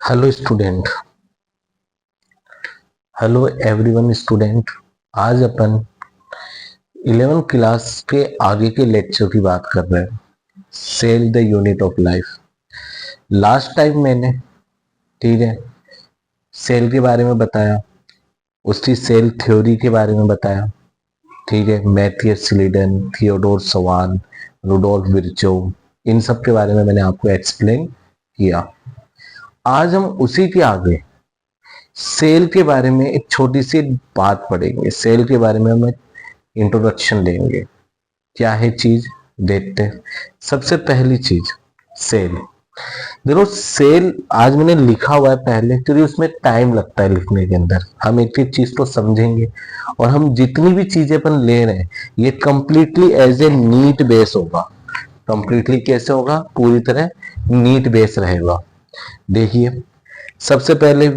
Hello student. Hello everyone student. आज अपन 11th class के आगे के लेक्चर की बात कर रहे हैं। Cell the unit of life. Last time मैंने, ठीक है, सेल के बारे में बताया, उसकी सेल थ्योरी के बारे में बताया, ठीक है। मैथियस स्लीडन, थियोडोर सवान, रुडोल्फ विर्चोव, इन सब के बारे में मैंने आपको एक्सप्लेन किया। आज हम उसी के आगे सेल के बारे में एक छोटी सी बात पढ़ेंगे। सेल के बारे में हम इंट्रोडक्शन लेंगे। क्या है चीज, देखते हैं। सबसे पहली चीज सेल। देखो सेल आज मैंने लिखा हुआ है पहले, क्योंकि उसमें टाइम लगता है लिखने के अंदर। हम एक एक चीज को समझेंगे और हम जितनी भी चीजें अपन ले रहे हैं ये completely as a NEET base होगा। कंप्लीटली कैसे होगा, पूरी तरह नीट बेस रहेगा। देखिए सबसे पहले,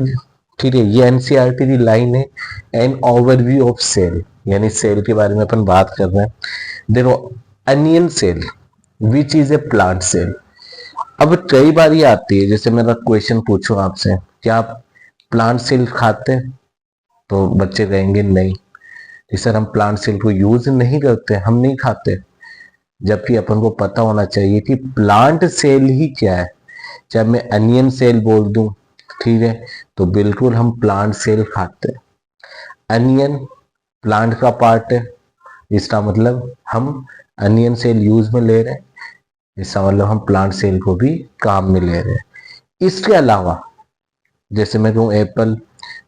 ठीक है, ये एनसीईआरटी की लाइन है, एन ओवरव्यू ऑफ सेल, यानी सेल के बारे में अपन बात कर रहे हैं। देखो, onion cell which is a plant cell. अब कई बार ये आती है, जैसे मेरा क्वेश्चन पूछूं आपसे, क्या आप प्लांट सेल खाते हैं? तो बच्चे कहेंगे नहीं सर, हम प्लांट सेल को यूज नहीं करते, हम नहीं खाते। जबकि अपन को पता होना चाहिए कि प्लांट सेल ही क्या है। जब मैं अनियन सेल बोल दूं, ठीक है, तो बिल्कुल हम प्लांट सेल खाते हैं। अनियन प्लांट का पार्ट है, इसका मतलब हम अनियन सेल यूज में ले रहे हैं, इसका मतलब हम प्लांट सेल को भी काम में ले रहे हैं। इसके अलावा जैसे मैं कहूँ एप्पल,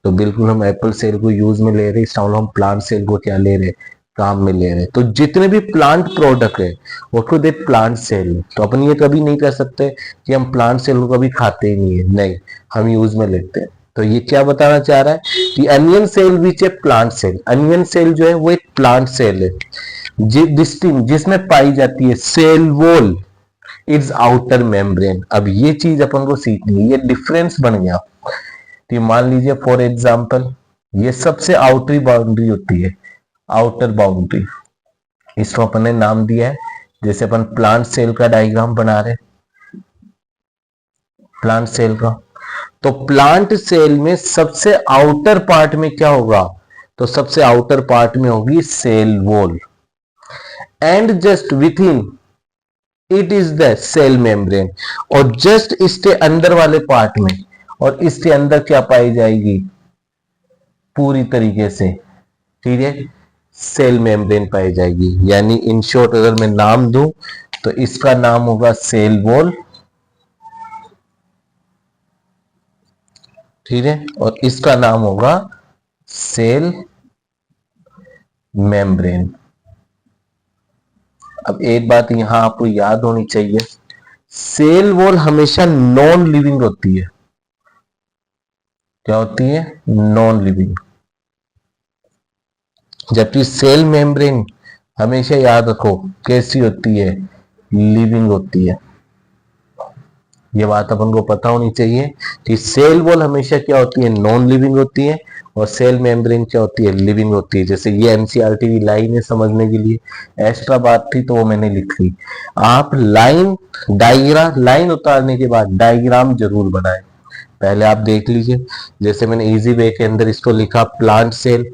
तो बिल्कुल हम एप्पल सेल को यूज में ले रहे हैं, इसका मतलब हम प्लांट सेल को क्या ले रहे हैं, काम में ले रहे हैं। तो जितने भी प्लांट प्रोडक्ट है वो खुद एक प्लांट सेल है। तो अपन ये कभी नहीं कर सकते कि हम प्लांट सेल को कभी खाते ही नहीं है, नहीं, हम यूज में लेते हैं। तो ये क्या बताना चाह रहा है कि onion cell which a plant cell, onion cell जो है वो एक प्लांट सेल है जिसमें पाई जाती है cell wall, its outer membrane. अब ये चीज अपन को सीखनी है, ये डिफरेंस बन गया। तो मान लीजिए फॉर एग्जांपल, ये सबसे आउटरी बाउंड्री होती है, आउटर बाउंड्री, इसको अपन ने नाम दिया है। जैसे अपन प्लांट सेल का डायग्राम बना रहे, प्लांट सेल का, तो प्लांट सेल में सबसे आउटर पार्ट में क्या होगा, तो सबसे आउटर पार्ट में होगी cell wall, and just within it is the cell membrane. और जस्ट इसके अंदर वाले पार्ट में, और इसके अंदर क्या पाई जाएगी, पूरी तरीके से, ठीक है, सेल मेम्ब्रेन पाई जाएगी। यानी इन शॉर्ट अगर मैं नाम दूं तो इसका नाम होगा सेल वॉल, ठीक है, और इसका नाम होगा सेल मेम्ब्रेन। अब एक बात यहां आपको याद होनी चाहिए, सेल वॉल हमेशा नॉन लिविंग होती है। क्या होती है, नॉन लिविंग। जबकि सेल मेम्ब्रेन हमेशा याद रखो कैसी होती है, लिविंग होती है। ये बात अपन को पता होनी चाहिए कि सेल वॉल हमेशा क्या होती है, नॉन लिविंग होती है, और सेल मेम्ब्रेन क्या होती है, लिविंग होती है। जैसे ये एनसीईआरटी की लाइन है, समझने के लिए एक्स्ट्रा बात थी तो वो मैंने लिख ली। आप लाइन डायग्राम, लाइन उतारने के बाद डायग्राम जरूर बनाएं। पहले आप देख लीजिए, जैसे मैंने इजी वे के अंदर इसको लिखा, प्लांट सेल,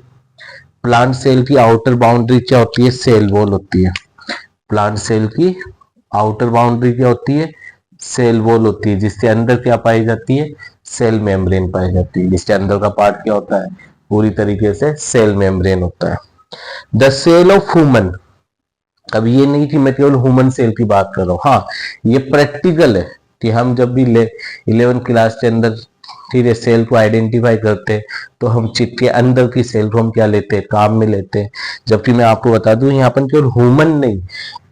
प्लांट सेल की आउटर बाउंड्री क्या होती है, सेल वॉल होती है। प्लांट सेल की आउटर बाउंड्री क्या होती है, सेल वॉल होती है, जिसके अंदर क्या पाई जाती है, सेल मेम्ब्रेन पाई जाती है। जिसके अंदर का पार्ट क्या होता है, पूरी तरीके से सेल मेम्ब्रेन होता है। द सेल ऑफ ह्यूमन, अब ये नहीं कि मैं केवल ह्यूमन सेल की बात कर रहा हूं, हाँ ये प्रैक्टिकल है कि हम जब भी 11th क्लास के अंदर, ठीक है, सेल को आइडेंटिफाई करते हैं तो हम चिप के अंदर की सेल को हम क्या लेते हैं, काम में लेते हैं। जबकि मैं आपको बता दूं यहाँ पर केवल ह्यूमन नहीं,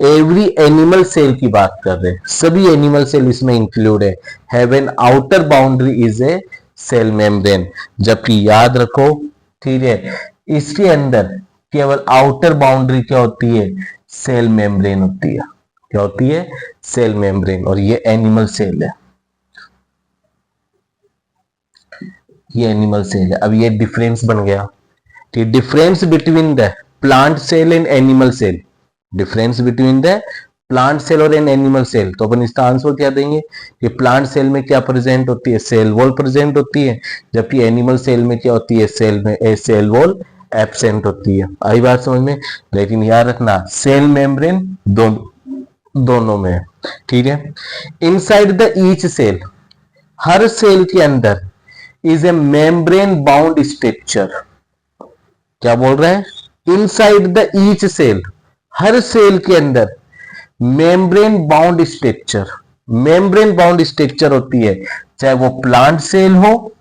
एवरी एनिमल सेल की बात कर रहे हैं, सभी एनिमल सेल इसमें इंक्लूड है। Have an outer boundary is a cell membrane. जबकि याद रखो, ठीक है, इसके अंदर केवल आउटर बाउंड्री क्या होती है, सेल मेम्ब्रेन होती है। क्या होती है, सेल मेम्ब्रेन। और ये एनिमल सेल है, ये एनिमल सेल है। अब ये डिफरेंस बन गया कि difference between the plant cell and animal cell, difference between the plant cell और एन एनिमल सेल, तो अपन इसका आंसर क्या देंगे कि प्लांट सेल में क्या प्रेजेंट होती है, सेल वॉल प्रेजेंट होती है, जबकि एनिमल सेल में क्या होती है, सेल में सेल वॉल एब्सेंट होती है। आई बात समझ में। लेकिन याद रखना सेल मेम्ब्रेन दोनों में, ठीक है। इनसाइड द ईच सेल, हर सेल के अंदर is a membrane bound structure. क्या बोल रहे हैं, इनसाइड द ईच सेल, हर सेल के अंदर membrane bound structure, membrane bound structure होती है, चाहे वो प्लांट सेल हो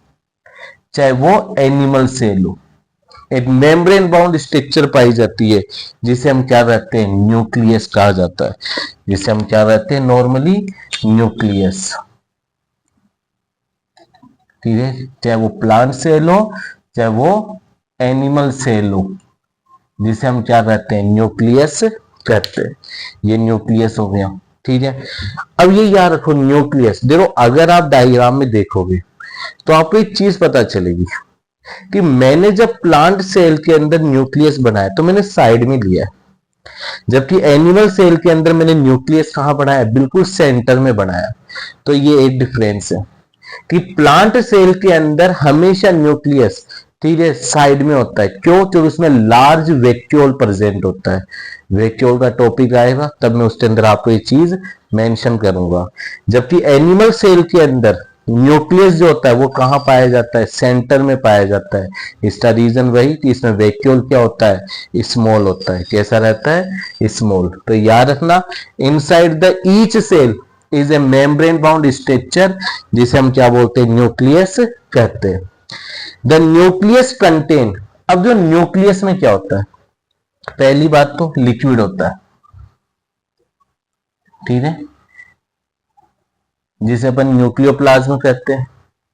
चाहे वो एनिमल सेल हो, एक मेम्ब्रेन बाउंड स्ट्रक्चर पाई जाती है, जिसे हम क्या कहते हैं, न्यूक्लियस कहा जाता है, जिसे हम क्या कहते हैं नॉर्मली, न्यूक्लियस, ठीक है। चाहे वो प्लांट सेल हो चाहे वो एनिमल सेल हो, जिसे हम क्या कहते हैं, न्यूक्लियस कहते हैं। ये न्यूक्लियस हो गया, ठीक है। अब ये याद रखो न्यूक्लियस, देखो अगर आप डायग्राम में देखोगे तो आपको एक चीज पता चलेगी कि मैंने जब प्लांट सेल के अंदर न्यूक्लियस बनाया तो मैंने साइड में लिया है, जबकि एनिमल सेल के अंदर मैंने न्यूक्लियस कहां बनाया, बिल्कुल सेंटर में बनाया। तो ये एक डिफरेंस है कि प्लांट सेल के अंदर हमेशा न्यूक्लियस, ठीक है, साइड में होता है। क्यों, क्योंकि उसमें लार्ज वैक्यूल प्रेजेंट होता है। वैक्यूल का टॉपिक आएगा तब मैं उसके अंदर आपको ये चीज मेंशन करूंगा। जबकि एनिमल सेल के अंदर न्यूक्लियस जो होता है वो कहां पाया जाता है, सेंटर में पाया जाता है। इसका रीजन वही कि इसमें वैक्यूल क्या होता है, स्मॉल होता है। कैसा रहता है, स्मॉल। तो याद रखना inside the each cell is a membrane bound structure, जिसे हम क्या बोलते हैं, न्यूक्लियस कहते हैं। द न्यूक्लियस कंटेन, अब जो न्यूक्लियस में क्या होता है, पहली बात तो लिक्विड होता है, ठीक है, जिसे अपन न्यूक्लियोप्लाज्म कहते हैं,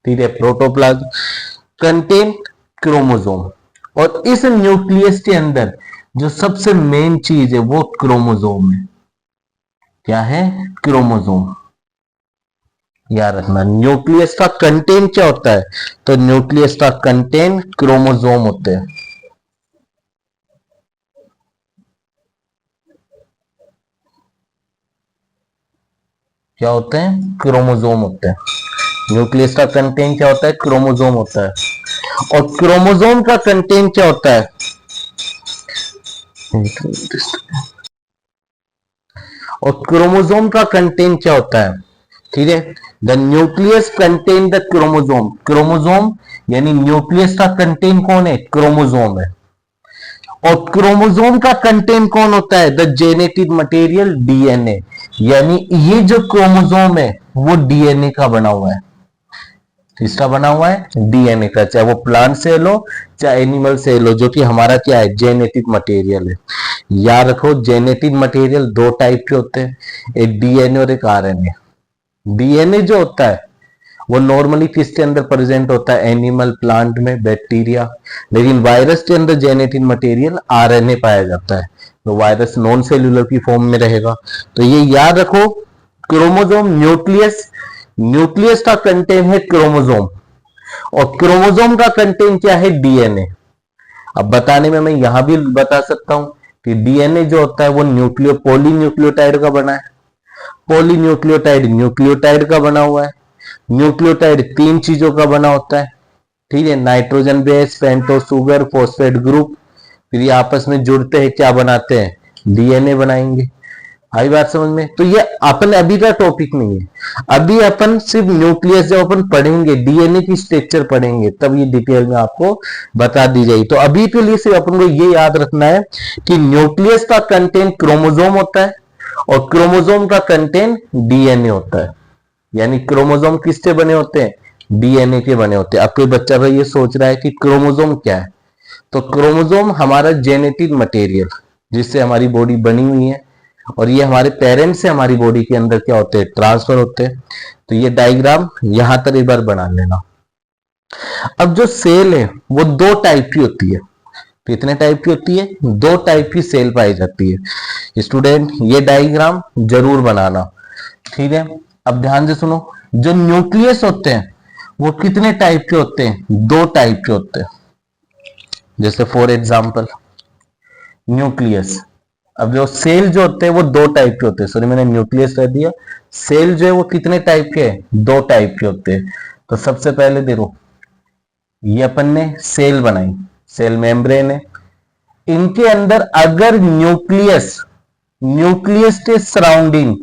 ठीक है, प्रोटोप्लाज्म। कंटेन क्रोमोसोम, और इस न्यूक्लियस के अंदर जो सबसे मेन चीज है वो क्रोमोसोम है। क्या है, क्रोमोसोम। याद रखना न्यूक्लियस का कंटेंट क्या होता है, तो न्यूक्लियस का कंटेंट क्रोमोसोम होते हैं। क्या होते हैं, क्रोमोसोम होते हैं। न्यूक्लियस का कंटेंट क्या होता है, क्रोमोसोम होता है। और क्रोमोसोम का कंटेंट क्या होता है, और क्रोमोसोम का कंटेंट क्या होता है, ठीक है। The nucleus contain the chromosome, chromosome यानी न्यूक्लियस का कंटेंट कौन है, क्रोमोसोम है। और क्रोमोसोम का कंटेंट कौन होता है, द जेनेटिक मटेरियल डीएनए, यानी ये जो क्रोमोसोम है वो डीएनए का बना हुआ है। किसका बना हुआ है, डीएनए का, चाहे वो प्लांट सेल हो चाहे एनिमल सेल हो, जो कि हमारा क्या है, जेनेटिक मटेरियल है। याद रखो जेनेटिक मटेरियल दो टाइप के होते हैं, एक डीएनए और एक आरएनए। डीएनए जो होता है वो नॉर्मली किसके अंदर प्रेजेंट होता है, एनिमल, प्लांट में, बैक्टीरिया। लेकिन वायरस के अंदर जेनेटिक मटेरियल आरएनए पाया जाता है, तो वायरस नॉन सेल्यूलर की फॉर्म में रहेगा। तो ये याद रखो क्रोमोसोम, न्यूक्लियस, न्यूक्लियस का कंटेंट है क्रोमोसोम, और क्रोमोसोम का कंटेंट क्या है, डीएनए। अब बताने में मैं यहां भी बता सकता हूं कि डीएनए जो होता है वो पॉलीन्यूक्लियोटाइड का बना है। पॉलीन्यूक्लियोटाइड न्यूक्लियोटाइड का बना हुआ है। न्यूक्लियोटाइड तीन चीजों का बना होता है, ठीक है, nitrogen base, pentose sugar, phosphate group. फिर ये आपस में जुड़ते हैं, क्या बनाते हैं, डीएनए बनाएंगे। आई बात समझ में। तो ये अपन अभी का टॉपिक नहीं है, अभी अपन सिर्फ न्यूक्लियस जब अपन पढ़ेंगे, डीएनए की स्ट्रक्चर पढ़ेंगे, तब ये डिटेल में आपको बता दी जाएगी। तो अभी के लिए सिर्फ अपन को ये याद रखना है कि न्यूक्लियस का कंटेंट क्रोमोसोम होता है और क्रोमोसोम का कंटेंट डीएनए होता है। यानी क्रोमोसोम किससे बने होते हैं, डीएनए के बने होते हैं। अब कोई बच्चा भाई ये सोच रहा है कि क्रोमोसोम क्या है, तो क्रोमोसोम हमारा जेनेटिक मटेरियल जिससे हमारी बॉडी बनी हुई है, और ये हमारे पेरेंट्स से हमारी बॉडी के अंदर क्या होते हैं, ट्रांसफर होते हैं। तो ये डायग्राम यहां तक एक बार बना लेना। अब जो सेल है वो दो टाइप की होती है। कितने टाइप की होती है, दो टाइप की सेल पाई जाती है। स्टूडेंट ये डायग्राम जरूर बनाना, ठीक है। अब ध्यान से सुनो, जो न्यूक्लियस होते हैं वो कितने टाइप के होते हैं, दो टाइप के होते हैं। जैसे फॉर एग्जांपल न्यूक्लियस, अब जो सेल जो होते हैं वो दो टाइप के होते हैं, सॉरी मैंने न्यूक्लियस कह दिया। सेल जो है वो कितने टाइप के हैं? दो टाइप के होते हैं। तो सबसे पहले देखो, ये अपन ने सेल बनाई, सेल मेम्ब्रेन है। इनके अंदर अगर न्यूक्लियस, न्यूक्लियस के सराउंडिंग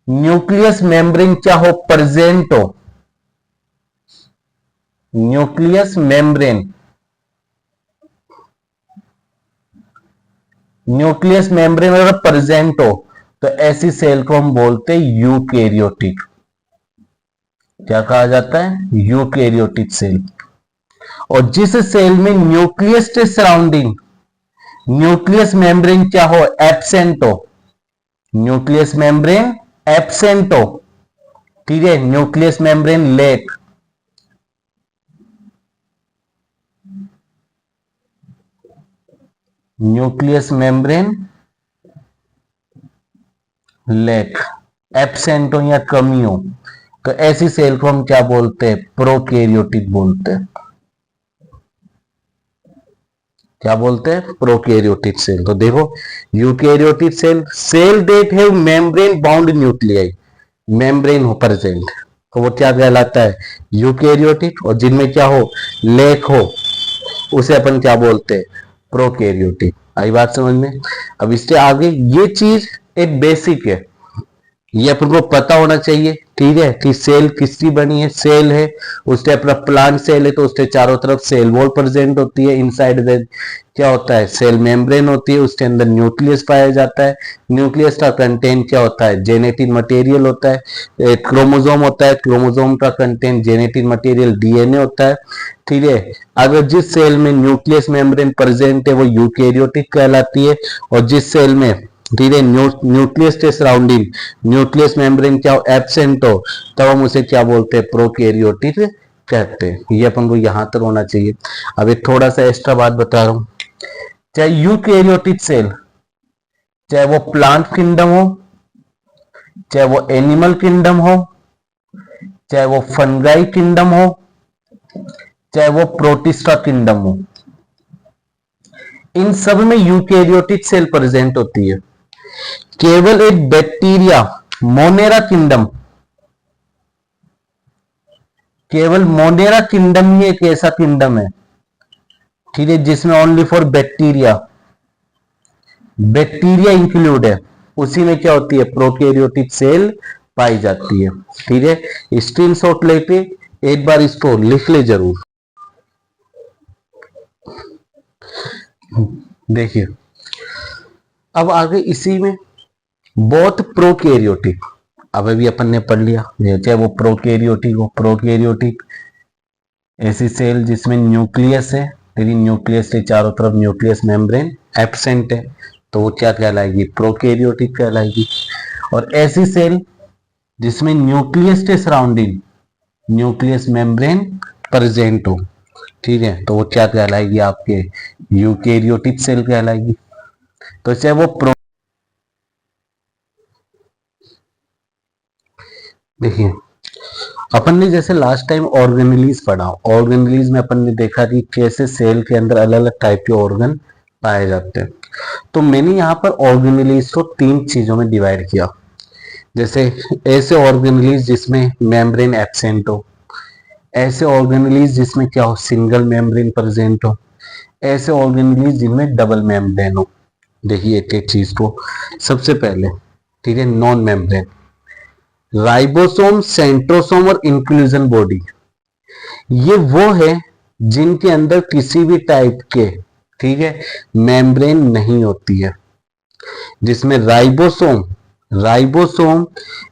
न्यूक्लियस मेम्ब्रेन क्या हो? प्रेजेंट हो। न्यूक्लियस मेम्ब्रेन, न्यूक्लियस मेम्ब्रेन अगर प्रेजेंट हो तो ऐसी सेल को हम बोलते हैं यूकेरियोटिक। क्या कहा जाता है? Eukaryotic cell. और जिस सेल में न्यूक्लियस के सराउंडिंग न्यूक्लियस मेम्ब्रेन क्या हो? एब्सेंट हो। न्यूक्लियस मेम्ब्रेन एब्सेंट हो, ठीक है, nucleus membrane lake. Nucleus membrane lake, absent हो या कमी हो, तो ऐसी सेल को हम क्या बोलते हैं? प्रोकैरियोटिक बोलते हैं। क्या बोलते हैं? Prokaryotic cell. तो देखो, eukaryotic cell, cell that have membrane bound nuclei, membrane हो प्रेजेंट, तो वो क्या कहलाता है? यूकैरियोटिक। और जिनमें क्या हो? लेक हो, उसे अपन क्या बोलते हैं? प्रोकैरियोटिक। आई बात समझ में? अब इसके आगे ये चीज एक बेसिक है, ये अपन को पता होना चाहिए, ठीक है, कि सेल किसकी बनी है। सेल है, उसके अपना प्लांट सेल है तो उसके चारों तरफ सेल वॉल प्रेजेंट होती है। इनसाइड द क्या होता है? सेल मेम्ब्रेन होती है, उसके अंदर न्यूक्लियस पाया जाता है। न्यूक्लियस का कंटेंट क्या होता है? जेनेटिक मटेरियल होता है। क्रोमोसोम होता है, क्रोमोसोम का कंटेंट जेनेटिक मटेरियल डीएनए होता है, ठीक है। अगर जिस सेल में न्यूक्लियस मेम्ब्रेन प्रेजेंट है वो यूकैरियोटिक कहलाती है। और जिस सेल में, ठीक है, न्यूक्लियस के सराउंडिंग न्यूक्लियस मेम्ब्रेन क्या हो? एब्सेंट हो, तब हम उसे क्या बोलते हैं? प्रोकैरियोटिक कहते हैं। ये अपन को यहां तक होना चाहिए। अब एक थोड़ा सा एक्स्ट्रा बात बता रहा हूं, चाहे यूकैरियोटिक सेल, चाहे वो प्लांट किंगडम हो, चाहे वो एनिमल किंगडम हो, चाहे वो फंगाई किंगडम हो, चाहे वो प्रोटिस्टा किंगडम हो, इन सब में यूकैरियोटिक सेल प्रेजेंट होती है। केवल एक बैक्टीरिया, मोनेरा किंगडम, केवल मोनेरा किंगडम ही एक ऐसा किंगडम है, ठीक है, जिसमें only for bacteria, bacteria include है। उसी में क्या होती है? प्रोकैरियोटिक सेल पाई जाती है, ठीक है। स्क्रीनशॉट लेके एक बार इसको लिख ले जरूर। देखिए, अब आगे इसी में बहुत प्रोकैरियोटिक, अब अभी अपन ने पढ़ लिया, चाहे वो प्रोकैरियोटिक हो, प्रोकैरियोटिक ऐसी सेल जिसमें न्यूक्लियस है, लेकिन न्यूक्लियस के चारों तरफ न्यूक्लियस मेम्ब्रेन एब्सेंट है, तो वो क्या कहलाएगी? प्रोकैरियोटिक कहलाएगी। और ऐसी सेल जिसमें न्यूक्लियस के सराउंडिंग न्यूक्लियस मेम्ब्रेन प्रेजेंट हो, ठीक है, तो वो क्या कहलाएगी? आपके यूकैरियोटिक सेल कहलाएगी। तो चाहे वो देखिए, अपन ने जैसे लास्ट टाइम ऑर्गेनेलीज पढ़ा, ऑर्गेनेलीज में अपन ने देखा कि कैसे सेल के अंदर अलग अलग टाइप के ऑर्गन पाए जाते हैं। तो मैंने यहाँ पर ऑर्गेनेलीज को तीन चीजों में डिवाइड किया। जैसे ऐसे ऑर्गेनेलीज जिसमें मेम्ब्रेन एब्सेंट हो, ऐसे ऑर्गेनेलीज जिसमें क्या हो? सिंगल मेम्ब्रेन प्रेजेंट हो, ऐसे ऑर्गेनेलीज जिनमें डबल मेम्ब्रेन हो। देखिए एक एक चीज को, सबसे पहले, ठीक है, नॉन मेम्ब्रेन, राइबोसोम, सेंट्रोसोम और इंक्लूजन बॉडी, ये वो है जिनके अंदर किसी भी टाइप के, ठीक है, मेम्ब्रेन नहीं होती है। जिसमें राइबोसोम, राइबोसोम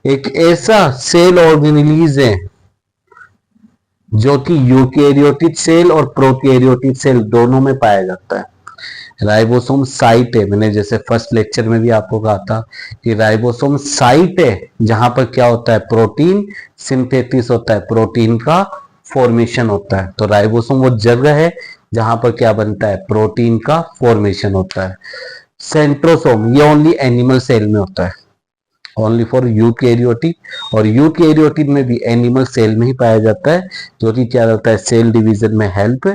एक ऐसा सेल ऑर्गेनेलीज है जो कि यूकैरियोटिक सेल और प्रोकैरियोटिक सेल दोनों में पाया जाता है। राइबोसोम साइट है, मैंने जैसे फर्स्ट लेक्चर में भी आपको कहा था कि राइबोसोम साइट है जहां पर क्या होता है? प्रोटीन सिंथेसिस होता है, प्रोटीन का फॉर्मेशन होता है। तो राइबोसोम वो जगह है जहां पर क्या बनता है? प्रोटीन का फॉर्मेशन होता है। सेंट्रोसोम ये ओनली एनिमल सेल में होता है, ओनली फॉर यूकैरियोटिक, और यूकैरियोटिक में भी एनिमल सेल में ही पाया जाता है, जो कि क्या करता है? सेल डिवीजन में हेल्प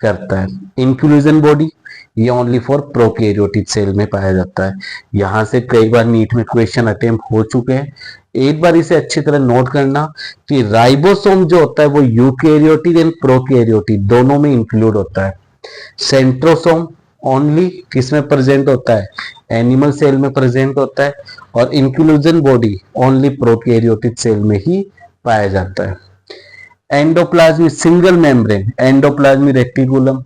करता है। इंक्लूजन बॉडी ये ओनली फॉर प्रोकैरियोटिक सेल में पाया जाता है। यहां से कई बार नीट में क्वेश्चन अटेम्प्ट हो चुके हैं, एक बार इसे अच्छी तरह नोट करना कि राइबोसोम जो होता है वो यूकैरियोटिक एंड प्रोकैरियोटिक दोनों में इंक्लूड होता है। सेंट्रोसोम ओनली किस में प्रेजेंट होता है, एनिमल सेल में प्रेजेंट होता है, और inclusion body only prokaryotic cell में ही पाया जाता है। Endoplasmic single membrane, endoplasmic reticulum,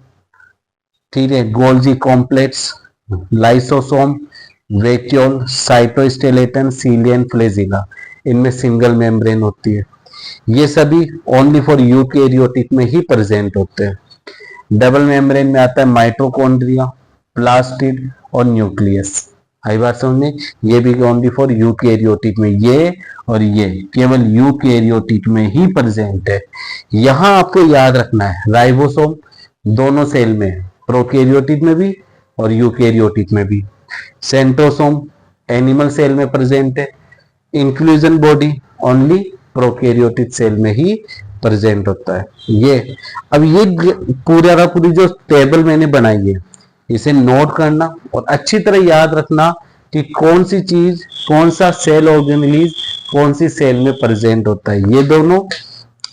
ठीक है, Golgi complex, lysosome, vacuole, cytoskeleton, cilia, flagella, इनमें सिंगल मेम्ब्रेन होती है। ये सभी ओनली फॉर यूकैरियोटिक में ही प्रेजेंट होते हैं। डबल मेम्ब्रेन में आता है माइटोकॉन्ड्रिया, प्लास्टिड और न्यूक्लियस। आई बात समझ में, ये भी ओनली फॉर यूकैरियोटिक में, ये और ये केवल यूकैरियोटिक में ही प्रेजेंट है। यहां आपको याद रखना है राइबोसोम दोनों सेल में, प्रोकैरियोटिक में भी और यूकैरियोटिक में भी। सेंट्रोसोम एनिमल सेल में प्रेजेंट है। Inclusion body only prokaryotic cell में ही प्रेजेंट होता है। ये अब ये पूरा का पूरी जो टेबल मैंने बनाई है इसे नोट करना और अच्छी तरह याद रखना कि कौन सी चीज, कौन सा सेल ऑर्गेनेलिज कौन सी सेल में प्रेजेंट होता है। ये दोनों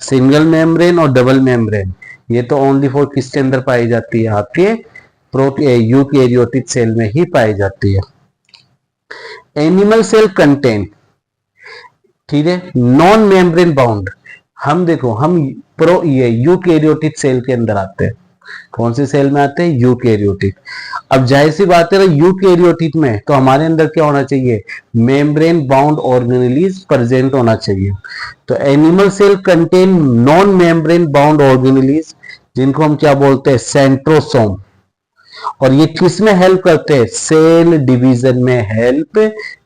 सिंगल मेम्ब्रेन और डबल मेम्ब्रेन ये तो ओनली फॉर किसके अंदर पाई जाती है, आपके यूकैरियोटिक सेल में ही पाई जाती है। एनिमल सेल कंटेन, ठीक है, नॉन मेम्ब्रेन बाउंड। हम देखो हम ये यूकैरियोटिक सेल के अंदर आते हैं। कौन से सेल में आते हैं, यूकैरियोटिक। अब जाहिर सी बात है यूकैरियोटिक में तो हमारे अंदर क्या होना चाहिए, मेम्ब्रेन बाउंड ऑर्गेनेलिज प्रेजेंट होना चाहिए। तो animal cell contain non membrane bound organelles जिनको हम क्या बोलते हैं, सेंट्रोसोम। और ये किस में हेल्प करते हैं, सेल डिवीजन में हेल्प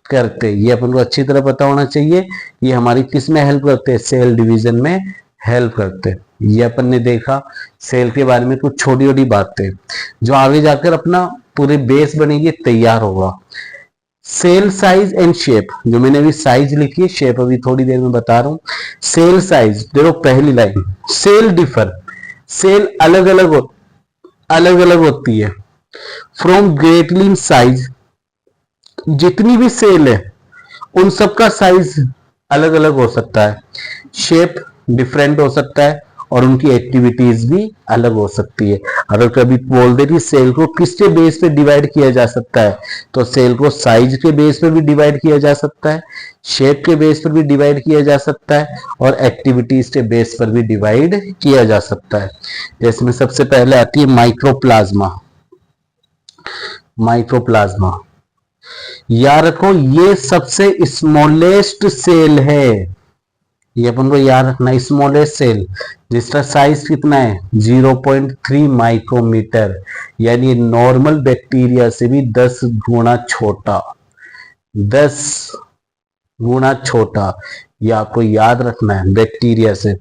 करते हैं। ये अपन को अच्छी तरह पता होना चाहिए ये हमारी किस में हेल्प करते हैं, सेल डिवीजन में हेल्प करते हैं। ये अपन ने देखा सेल के बारे में कुछ छोटी छोटी बातें जो आगे जाकर अपना पूरे बेस बनेगी, तैयार होगा। सेल साइज एंड शेप, जो मैंने अभी साइज लिखी है, शेप अभी थोड़ी देर में बता रहा हूं। सेल साइज देखो पहली लाइन, सेल डिफर, सेल अलग अलग होती है फ्रॉम ग्रेटली इन साइज। जितनी भी सेल है उन सबका साइज अलग अलग हो सकता है, शेप डिफरेंट हो सकता है और उनकी एक्टिविटीज भी अलग हो सकती है। अगर कभी बोल दे कि सेल को किसके बेस पे डिवाइड किया जा सकता है, तो सेल को साइज के बेस पे भी डिवाइड किया जा सकता है, शेप के बेस पर भी डिवाइड किया जा सकता है और एक्टिविटीज के बेस पर भी डिवाइड किया जा सकता है। जैसे में सबसे पहले आती है माइक्रोप्लाज्मा। माइक्रोप्लाज्मा याद रखो ये सबसे स्मॉलेस्ट सेल है, ये अपन को याद रखना, स्मॉलेस्ट सेल जिसका साइज कितना है 0.3 माइक्रोमीटर, यानी नॉर्मल बैक्टीरिया से भी 10 गुना छोटा, 10 गुना छोटा। ये आपको याद रखना है बैक्टीरिया से,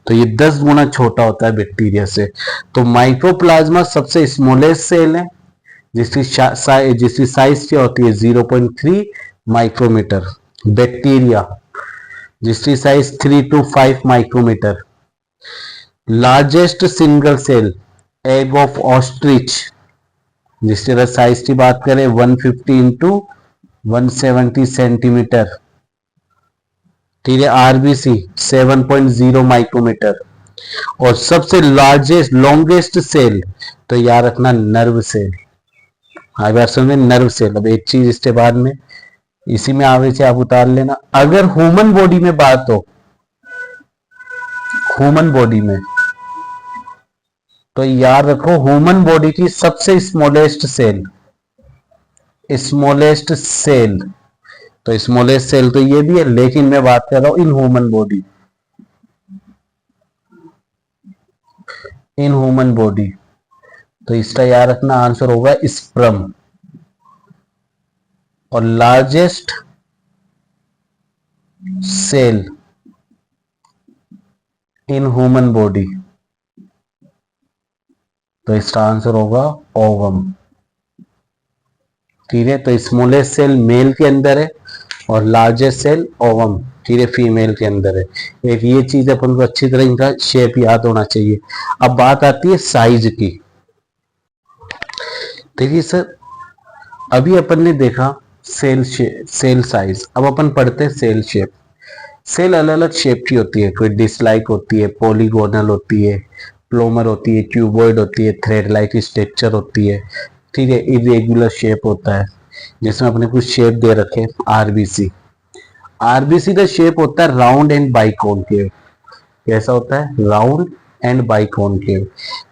तो ये 10 गुना छोटा होता है बैक्टीरिया से। तो माइक्रोप्लाज्मा सबसे स्मॉलेस्ट सेल है जिसकी साइज क्या होती है 0.3 माइक्रोमीटर। बैक्टीरिया जिसकी size 3 to 5 micrometre. Largest single cell egg of ostrich जिसकी अगर साइज की बात करें 150 इंटू 170 सेंटीमीटर, ठीक है। RBC 7.0 micrometre. और सबसे लार्जेस्ट लॉन्गेस्ट सेल तो याद रखना नर्व सेल। हाँ बार समझे, नर्व सेल। अब एक चीज इसके बाद में इसी में आगे से आप उतार लेना, अगर ह्यूमन बॉडी में बात हो, ह्यूमन बॉडी में तो याद रखो ह्यूमन बॉडी की सबसे स्मॉलेस्ट सेल, स्मॉलेस्ट सेल, तो स्मॉलेस्ट सेल तो ये भी है, लेकिन मैं बात कर रहा हूं in human body, in human body. तो इसका याद रखना आंसर होगा स्पर्म। और largest cell in human body, तो इसका आंसर होगा ओवम, ठीक है। तो स्मॉलेस्ट सेल मेल के अंदर है और लार्जेस्ट सेल ओवम, ठीक है, फीमेल के अंदर है। एक ये चीज अपन को अच्छी तरह इनका शेप याद होना चाहिए। अब बात आती है साइज की। देखिए सर, अभी अपन ने देखा सेल साइज, अब अपन पढ़ते हैं सेल शेप। सेल अलग अलग शेप की होती है, कोई डिसलाइक होती है, पॉलीगोनल होती है, प्लोमर होती है, क्यूबॉइड होती है, थ्रेड लाइक स्ट्रक्चर होती है, ठीक है, इरेगुलर शेप होता है, जिसमें अपने कुछ शेप दे रखे। आरबीसी, आरबीसी का शेप होता है राउंड एंड बाइकॉनकेव। कैसा होता है? Round and biconcave.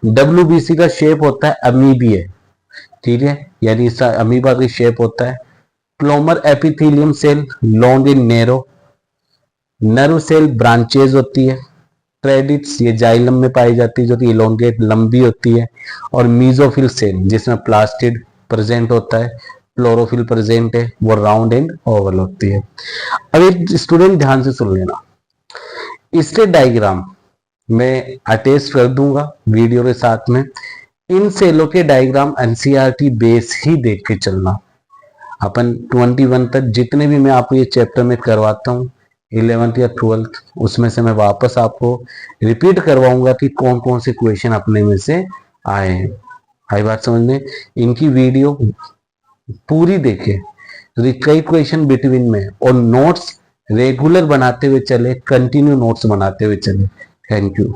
डब्ल्यूबीसी का शेप होता है अमीबिए, ठीक है, यानी इसका अमीबा का शेप होता है। प्लोमर epithelium cell long and narrow. Nerve cell branches होती है। ट्रेडिट्स ये जाइलम में पाई जाती है, जो कि इलोंगेट लंबी होती है। और मीजोफिल सेल जिसमें प्लास्टिड प्रेजेंट होता है, क्लोरोफिल प्रेजेंट है, वो राउंड एंड ओवल होती है। अब एक स्टूडेंट ध्यान से सुन लेना, इसके डायग्राम मैं अटैच कर दूंगा वीडियो के साथ में। इन सेलों के डायग्राम एनसीईआरटी बेस ही देख के चलना। अपन 21 तक जितने भी मैं आपको ये चैप्टर में करवाता हूँ, 11th या 12th, उसमें से मैं वापस आपको रिपीट करवाऊंगा कि कौन कौन से क्वेश्चन अपने में से आए हैं। आई बात समझ में? इनकी वीडियो पूरी देखें, कई क्वेश्चन बिटवीन में, और नोट्स रेगुलर बनाते हुए चले, कंटिन्यू नोट्स बनाते हुए चले। Thank you.